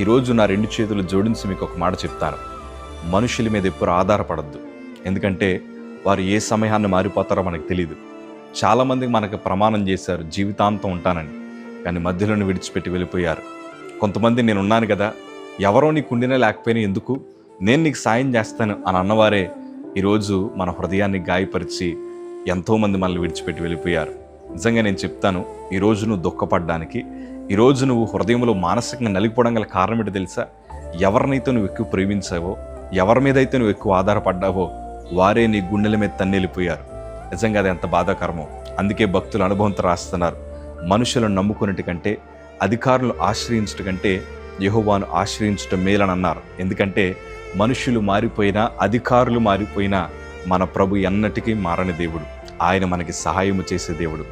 ఈరోజు నా 2 చేతులు జోడించి మీకు ఒక మాట చెప్తాను. మనుషుల మీద ఎప్పుడు ఆధారపడద్దు. ఎందుకంటే వారు ఏ సమయాన్ని మారిపోతారో మనకు తెలియదు. చాలామంది మనకు ప్రమాణం చేశారు జీవితాంతం ఉంటానని, కానీ మధ్యలోనే విడిచిపెట్టి వెళ్ళిపోయారు. కొంతమంది నేనున్నాను కదా, ఎవరో నీకు ఉండినా లేకపోయినా ఎందుకు, నేను నీకు సాయం చేస్తాను అని అన్నవారే ఈరోజు మన హృదయాన్ని గాయపరిచి ఎంతోమంది మనల్ని విడిచిపెట్టి వెళ్ళిపోయారు. నిజంగా నేను చెప్తాను, ఈరోజు నువ్వు దుఃఖపడడానికి, ఈరోజు నువ్వు హృదయంలో మానసికంగా నలిగిపోవడం గల కారణం ఏంటో తెలుసా? ఎవరినైతే నువ్వు ఎక్కువ ప్రేమించావో, ఎవరి మీద అయితే నువ్వు ఎక్కువ ఆధారపడ్డావో వారే నీ గుండెల మీద తన్నెళ్ళిపోయారు. నిజంగా అది ఎంత బాధాకరమో. అందుకే భక్తులు అనుభవంతో రాస్తున్నారు, మనుషులను నమ్ముకున్నట్టు కంటే, అధికారులను ఆశ్రయించట కంటే యెహోవాను ఆశ్రయించటం మేలని అన్నారు. ఎందుకంటే మనుషులు మారిపోయినా, అధికారులు మారిపోయినా మన ప్రభు ఎన్నటికీ మారని దేవుడు. ఆయన మనకి సహాయము చేసే దేవుడు.